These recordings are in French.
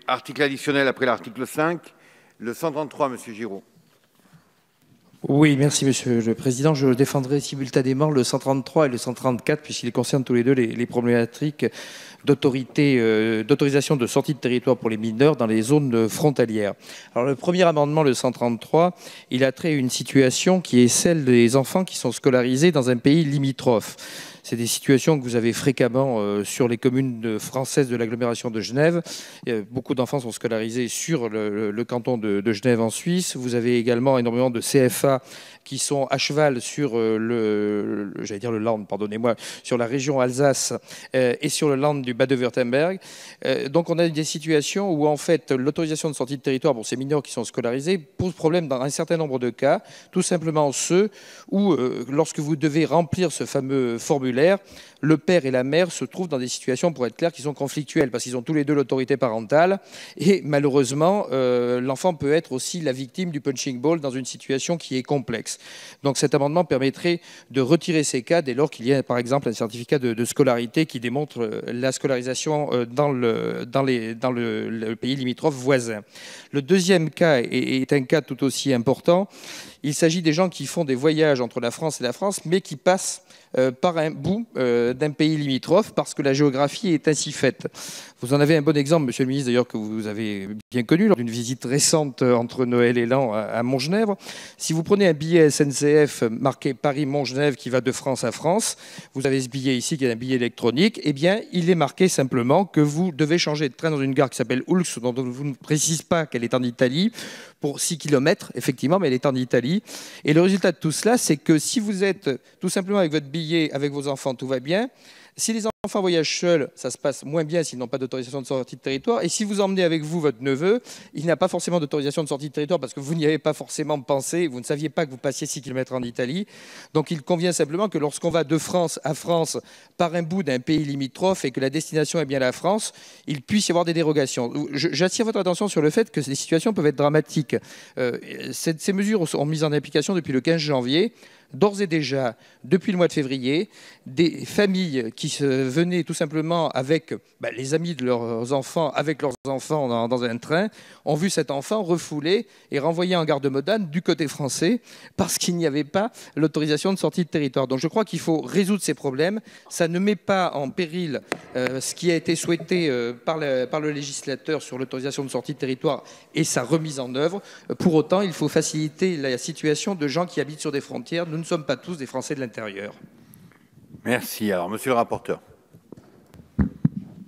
Article additionnel après l'article 5, le 133, Monsieur Giraud. Oui, merci Monsieur le Président. Je défendrai simultanément le 133 et le 134 puisqu'ils concernent tous les deux les problématiques d'autorisation de sortie de territoire pour les mineurs dans les zones frontalières. Alors le premier amendement, le 133, il a trait à une situation qui est celle des enfants qui sont scolarisés dans un pays limitrophe. C'est des situations que vous avez fréquemment sur les communes françaises de l'agglomération de Genève. Beaucoup d'enfants sont scolarisés sur le canton de Genève en Suisse. Vous avez également énormément de CFA qui sont à cheval sur le Land, pardonnez-moi, sur la région Alsace et sur le Land du Bade-Württemberg. Donc on a des situations où en fait l'autorisation de sortie de territoire pour ces mineurs qui sont scolarisés pose problème dans un certain nombre de cas, tout simplement ceux où lorsque vous devez remplir ce fameux formulaire, le père et la mère se trouvent dans des situations, pour être clair, qui sont conflictuelles parce qu'ils ont tous les deux l'autorité parentale et malheureusement l'enfant peut être aussi la victime du punching ball dans une situation qui est complexe. Donc cet amendement permettrait de retirer ces cas dès lors qu'il y a par exemple un certificat de scolarité qui démontre la scolarisation dans le pays limitrophe voisin. Le deuxième cas est un cas tout aussi important. Il s'agit des gens qui font des voyages entre la France et la France mais qui passent par un bout d'un pays limitrophe parce que la géographie est ainsi faite. Vous en avez un bon exemple, Monsieur le ministre, d'ailleurs, que vous avez bien connu lors d'une visite récente entre Noël et l'An à Montgenèvre. Si vous prenez un billet SNCF marqué Paris-Montgenèvre qui va de France à France, vous avez ce billet ici qui est un billet électronique, eh bien, il est marqué simplement que vous devez changer de train dans une gare qui s'appelle Oulx, dont vous ne précisez pas qu'elle est en Italie, pour 6 km, effectivement, mais elle est en Italie. Et le résultat de tout cela, c'est que si vous êtes tout simplement avec votre billet, avec vos enfants, tout va bien. Si les enfants voyagent seuls, ça se passe moins bien s'ils n'ont pas d'autorisation de sortie de territoire. Et si vous emmenez avec vous votre neveu, il n'a pas forcément d'autorisation de sortie de territoire parce que vous n'y avez pas forcément pensé, vous ne saviez pas que vous passiez 6 km en Italie. Donc il convient simplement que lorsqu'on va de France à France par un bout d'un pays limitrophe et que la destination est bien la France, il puisse y avoir des dérogations. J'attire votre attention sur le fait que ces situations peuvent être dramatiques. Ces mesures sont mises en application depuis le 15 janvier. D'ores et déjà, depuis le mois de février, des familles qui venaient tout simplement avec les amis de leurs enfants, avec leurs enfants dans un train, ont vu cet enfant refoulé et renvoyé en gare de Modane du côté français parce qu'il n'y avait pas l'autorisation de sortie de territoire. Donc je crois qu'il faut résoudre ces problèmes. Ça ne met pas en péril ce qui a été souhaité par le législateur sur l'autorisation de sortie de territoire et sa remise en œuvre. Pour autant, il faut faciliter la situation de gens qui habitent sur des frontières. Nous ne sommes pas tous des Français de l'intérieur. Merci. Alors, Monsieur le rapporteur.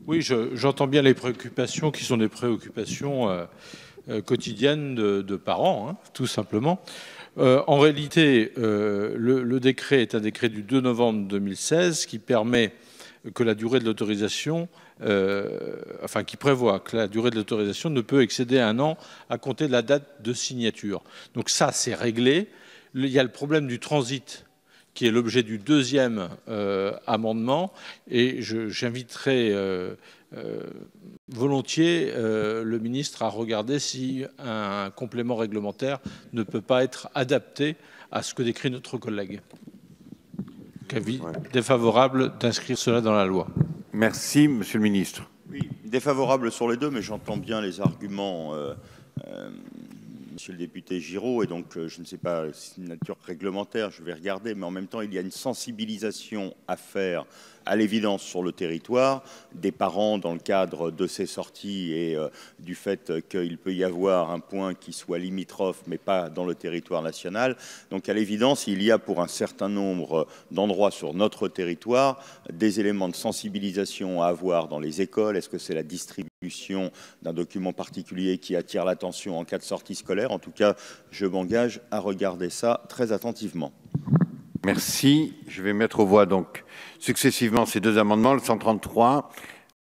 Oui, j'entends bien les préoccupations qui sont des préoccupations quotidiennes de parents, hein, tout simplement. En réalité, le décret est un décret du 2 novembre 2016 qui permet que la durée de l'autorisation, qui prévoit que la durée de l'autorisation ne peut excéder 1 an à compter de la date de signature. Donc ça, c'est réglé. Il y a le problème du transit qui est l'objet du deuxième amendement et j'inviterai volontiers le ministre à regarder si un complément réglementaire ne peut pas être adapté à ce que décrit notre collègue. Avis défavorable d'inscrire cela dans la loi. Merci, Monsieur le ministre. Oui, défavorable sur les deux, mais j'entends bien les arguments, Monsieur le député Giraud, et donc je ne sais pas si c'est une nature réglementaire, je vais regarder, mais en même temps, il y a une sensibilisation à faire à l'évidence sur le territoire des parents dans le cadre de ces sorties et du fait qu'il peut y avoir un point qui soit limitrophe mais pas dans le territoire national. Donc à l'évidence, il y a pour un certain nombre d'endroits sur notre territoire des éléments de sensibilisation à avoir dans les écoles. Est-ce que c'est la distribution d'un document particulier qui attire l'attention en cas de sortie scolaire? En tout cas, je m'engage à regarder ça très attentivement. Merci. Je vais mettre aux voix donc successivement ces deux amendements, le 133